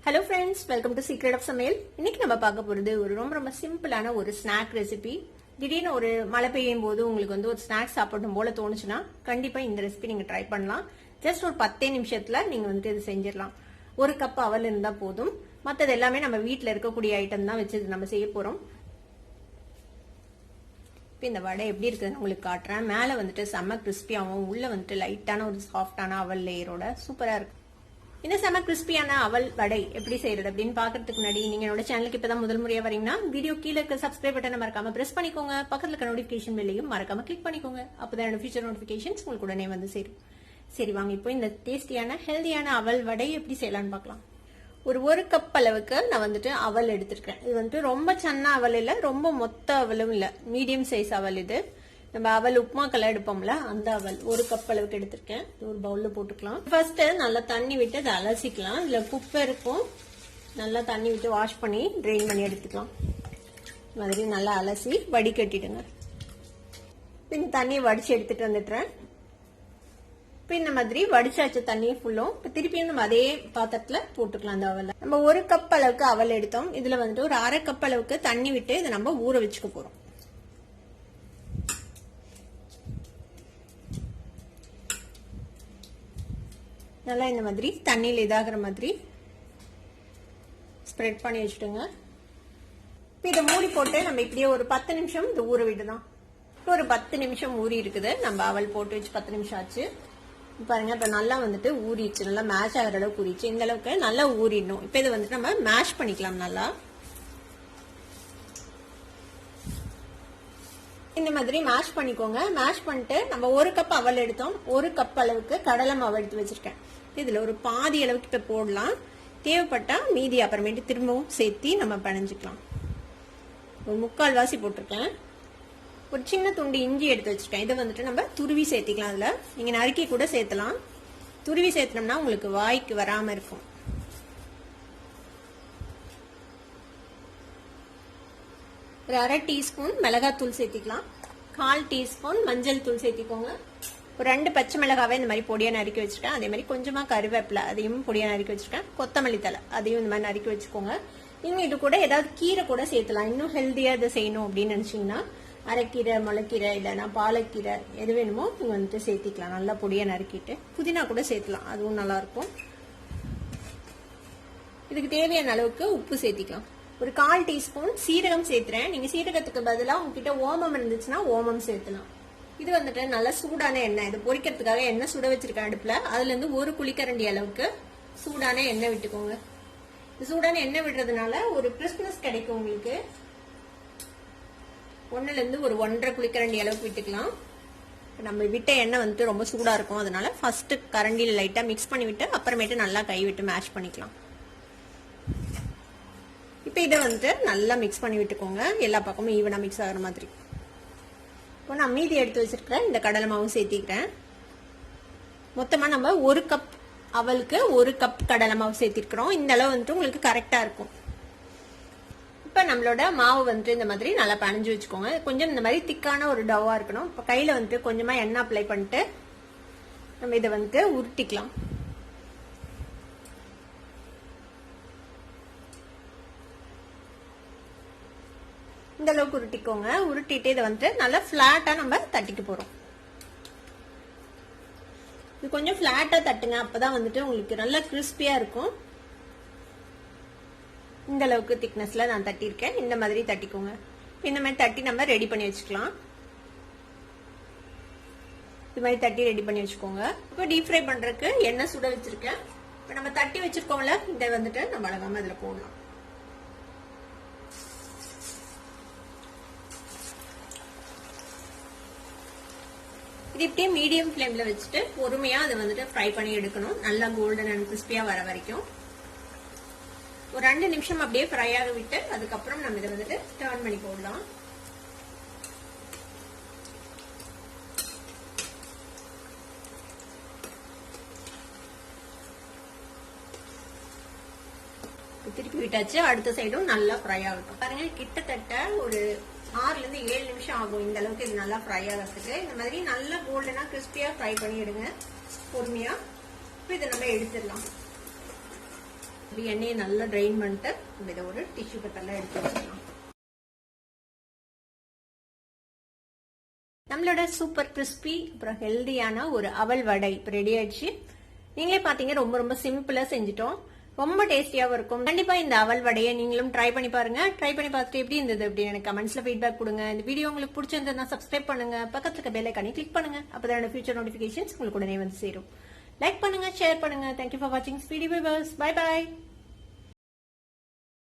Hello friends, welcome to secret of Samayal. இன்னைக்கு நம்ம பார்க்க போறது ஒரு ரொம்ப சிம்பிளான ஒரு ஸ்நாக் ரெசிபி. திடீர்னு ஒரு மழை பெய்யும் போது உங்களுக்கு ஒரு ஸ்நாக்ஸ் சாப்பிடணும் போல தோணுச்சுன்னா கண்டிப்பா இந்த ரெசிபி நீங்க ட்ரை பண்ணலாம். ஜஸ்ட் ஒரு 10 நிமிஷத்துல நீங்க இது செஞ்சிடலாம். ஒரு கப் அவல் இருந்தா போதும். மற்றது எல்லாமே நம்ம வீட்டுல இருக்கக்கூடிய ஐட்டம் தான் வச்சு நம்ம செய்ய போறோம். இப்போ இந்த வடை எப்படி இருக்குதுன்னு உங்களுக்கு காட்டுறேன். மேல செம்ம கிறிஸ்பியாகவும் உள்ள லைட்டான ஒரு சாஃப்டான அவல் லேயரோட சூப்பரா இருக்கு. இந்த செம கிறிஸ்பியான அவல் வடை எப்படி செய்யறது அப்படின்னு பாக்குறதுக்கு முன்னாடி நீங்க என்னோட சேனலுக்கு இப்பதான் முதல் முறையா வரீங்கன்னா வீடியோ கீழே இருக்க சப்ஸ்கிரைப் பட்டனை மறக்காம பிரஸ் பண்ணிக்கோங்க. பக்கத்துல இருக்க நோட்டிபிகேஷன் பெல்லையும் மறக்காம கிளிக் பண்ணிக்கோங்க. அப்பதான் என்னோட ஃபியூச்சர் நோட்டிபிகேஷன்ஸ் உங்களுக்கு உடனே சேரும். சரி வாங்க, இப்போ இந்த டேஸ்டியான ஹெல்தியான அவல் வடை எப்படி செய்யலாம்னு பார்க்கலாம். ஒரு கப் அளவுக்கு நான் அவல் எடுத்திருக்கேன். இது ரொம்ப சன்ன அவல் இல்ல, ரொம்ப மொத்த அவலும் இல்ல, மீடியம் சைஸ் அவல். இது நம்ம அவல் உப்புமாக்கெல்லாம் எடுப்போம்ல, அந்த அவல் ஒரு கப் அளவுக்கு எடுத்திருக்கேன். ஒரு பவுல்ல போட்டுக்கலாம். ஃபர்ஸ்ட் நல்லா தண்ணி விட்டு அதை அலசிக்கலாம். இதுல குப்பை இருக்கும், நல்லா தண்ணி விட்டு வாஷ் பண்ணி ட்ரெயின் பண்ணி எடுத்துக்கலாம். மாதிரி நல்லா அலசி வடிகட்டிடுங்க. இந்த தண்ணியை வடிச்சு எடுத்துட்டு வந்துட்டுறேன். இப்ப இந்த மாதிரி வடிச்சாச்சு தண்ணியை ஃபுல்லும். இப்ப திருப்பியும் நம்ம அதே பாத்திரத்துல போட்டுக்கலாம். அந்த அவலை நம்ம ஒரு கப் அளவுக்கு அவல் எடுத்தோம். இதுல ஒரு அரை கப் அளவுக்கு தண்ணி விட்டு இதை நம்ம ஊற வச்சுக்க போறோம். நல்லா இந்த மாதிரி தண்ணியில் இதாகிற மாதிரி ஸ்ப்ரெட் பண்ணி வச்சுடுங்க. இப்போ இதை மூடி போட்டு நம்ம இப்படியே ஒரு 10 நிமிஷம் இது ஊற விடுதான். இப்போ ஒரு 10 நிமிஷம் ஊறி இருக்குது. நம்ம அவல் போட்டு வச்சு 10 நிமிஷம் ஆச்சு. பாருங்க, இப்ப நல்லா ஊறிடுச்சு, நல்லா மேஷ் ஆகிற அளவுக்கு ஊறிடுச்சு. இந்த அளவுக்கு நல்லா ஊறிடணும். இப்போ இதை நம்ம மேஷ் பண்ணிக்கலாம். நல்லா இந்த மாதிரி மேஷ் பண்ணிக்கோங்க. மேஷ் பண்ணிட்டு நம்ம ஒரு கப் அவல் எடுத்தோம். ஒரு கப் அளவுக்கு கடலை மாவு எடுத்து வச்சிருக்கேன். இதுல ஒரு பாதி அளவுக்கு இப்ப போடலாம். தேவைப்பட்டா மீதி அப்புறமேட்டு திரும்பவும் சேர்த்தி நம்ம பிணைஞ்சுக்கலாம். ஒரு 3/4 வாசி போட்டிருக்கேன். ஒரு சின்ன துண்டு இஞ்சி எடுத்து வச்சிருக்கேன். இதை நம்ம துருவி சேர்த்திக்கலாம். அதுல நீங்க நறுக்கி கூட சேர்த்தலாம். துருவி சேர்த்தனோம்னா உங்களுக்கு வாய்க்கு வராம இருக்கும். ஒரு அரை டீஸ்பூன் மிளகாத்தூள் சேர்த்திக்கலாம். 1/4 டீஸ்பூன் மஞ்சள் தூள் சேர்த்திக்கோங்க. ஒரு 2 பச்சை மிளகாவே இந்த மாதிரி பொடியா நறுக்கி வச்சிருக்கேன். அதே மாதிரி கொஞ்சமா கருவேப்பிலை அதையும் பொடியா நறுக்கி வச்சிருக்கேன். கொத்தமல்லி தலை அதையும் இந்த மாதிரி நறுக்கி வச்சுக்கோங்க. இன்னும் இது கூட ஏதாவது கீரை கூட சேர்த்தலாம். இன்னும் ஹெல்த்தியா இதை செய்யணும் அப்படின்னு நினைச்சீங்கன்னா அரைக்கீரை, முளைக்கீரை, இல்லைன்னா பாலக்கீரை எது வேணுமோ நீங்க சேர்த்திக்கலாம். நல்லா பொடியா நறுக்கிட்டு புதினா கூட சேர்த்தலாம், அதுவும் நல்லா இருக்கும். இதுக்கு தேவையான அளவுக்கு உப்பு சேர்த்திக்கலாம். ஒரு 1/4 டீஸ்பூன் சீரகம் சேர்த்துறேன். நீங்க சீரகத்துக்கு பதிலாக உங்ககிட்ட ஓமம் இருந்துச்சுன்னா ஓமம் சேர்த்தலாம். இது நல்ல சூடான எண்ணெய். இது பொரிக்கிறதுக்காக எண்ணெய் சுட வச்சிருக்கேன் அடுப்புல. அதுல இருந்து ஒரு குழிக்கரண்டி அளவுக்கு சூடான எண்ணெய் விட்டுக்கோங்க. சூடான எண்ணெய் விடுறதுனால ஒரு கிறிஸ்மஸ் கிடைக்கும் உங்களுக்கு. 1ல இருந்து ஒரு 1.5 குழிக்கரண்டி அளவுக்கு விட்டுக்கலாம். நம்ம விட்ட எண்ணெய் ரொம்ப சூடா இருக்கும். அதனால ஃபர்ஸ்ட் கரண்டியில லைட்டா மிக்ஸ் பண்ணி விட்டு அப்புறமேட்டு நல்லா கை விட்டு மேஷ் பண்ணிக்கலாம். இப்போ இதை நல்லா மிக்ஸ் பண்ணி விட்டுக்கோங்க. எல்லா பக்கமும் ஈவனா மிக்ஸ் ஆகிற மாதிரி. இப்போ நான் மீதி எடுத்து வச்சிருக்கிறேன் இந்த கடலை மாவும் சேர்த்திக்கிறேன். மொத்தமா நம்ம ஒரு கப் அவலுக்கு ஒரு கப் கடலை மாவு சேர்த்திருக்கிறோம். இந்த அளவு உங்களுக்கு கரெக்டா இருக்கும். இப்ப நம்மளோட மாவு இந்த மாதிரி நல்லா பனைஞ்சு வச்சுக்கோங்க. கொஞ்சம் இந்த மாதிரி திக்கான ஒரு டவ்வா இருக்கணும். இப்ப கையில கொஞ்சமா எண்ணெய் அப்ளை பண்ணிட்டு நம்ம இதை உருட்டிக்கலாம். இந்த அளவுக்கு உருட்டிக்கோங்க. உருட்டிட்டு இதை நல்லா பிளாட்டா நம்ம தட்டிக்க போறோம். இது கொஞ்சம் பிளாட்டா தட்டுங்க, அப்பதான் உங்களுக்கு நல்லா கிறிஸ்பியா இருக்கும். இந்த அளவுக்கு திக்னஸ்ல நான் தட்டியிருக்கேன். இந்த மாதிரி தட்டிக்கோங்க. இந்த மாதிரி தட்டி நம்ம ரெடி பண்ணி வச்சுக்கலாம். இது மாதிரி தட்டி ரெடி பண்ணி வச்சுக்கோங்க. இப்போ டீப் ஃப்ரை பண்றதுக்கு எண்ணெய் சுட வச்சிருக்கேன். இப்போ நம்ம தட்டி வச்சிருக்கோம்ல, இதை நம்ம அழகாம இதுல போடலாம். இது இப்படியே மீடியம் ஃப்ளேம்ல வச்சுட்டு பொறுமையா அதை ஃப்ரை பண்ணி எடுக்கணும். நல்லா கோல்டன் அண்ட் கிறிஸ்பியா வர வரைக்கும் ஒரு 2 நிமிஷம் அப்படியே ஃப்ரை ஆக விட்டு அதுக்கப்புறம் நம்ம இதை டர்ன் பண்ணி போடலாம். திருப்பி விட்டாச்சு. அடுத்த சைடும் நல்லா ஃப்ரை ஆகட்டும். பாருங்க, கிட்டத்தட்ட ஒரு 6ல இருந்து 7 நிமிஷம் ஆகும் இந்த அளவுக்கு இது நல்லா ஃப்ரை ஆகிறதுக்கு. இந்த மாதிரி நல்லா கோல்டனா கிறிஸ்பியா ஃப்ரை பண்ணி எடுங்க பொறுமையா. இப்போ இதை நம்ம எடுத்துடலாம். எண்ணெயை நல்லா ட்ரைன் பண்ணிட்டு இதை ஒரு டிஷ்யூ பேப்பர்ல எடுத்து வச்சுக்கலாம். நம்மளோட சூப்பர் கிறிஸ்பி அப்புறம் ஹெல்தியான ஒரு அவல் வடை இப்போ ரெடி ஆயிடுச்சு. நீங்களே பாத்தீங்க ரொம்ப ரொம்ப சிம்பிளா செஞ்சுட்டோம். ரொம்ப டேஸ்டியாவும் இருக்கும். கண்டிப்பா இந்த அவல் வடையை நீங்களும் ட்ரை பண்ணி பாருங்க. ட்ரை பண்ணி பார்த்துட்டு எப்படி இருந்தது அப்படின்னு எனக்கு கமெண்ட்ஸ்ல ஃபீட்பேக் கொடுங்க. இந்த வீடியோ உங்களுக்கு பிடிச்சிருந்ததுன்னா சப்ஸ்கிரைப் பண்ணுங்க, பக்கத்துல இருக்க பெல் ஐகானை கிளிக் பண்ணுங்க. அப்பதான் ஃபியூச்சர் நோட்டிபிகேஷன்ஸ் உங்களுக்கு உடனே வந்து சேரும். லைக் பண்ணுங்க, ஷேர் பண்ணுங்க. தேங்க்யூ ஃபார் வாட்சிங் வீடியோ. Bye by.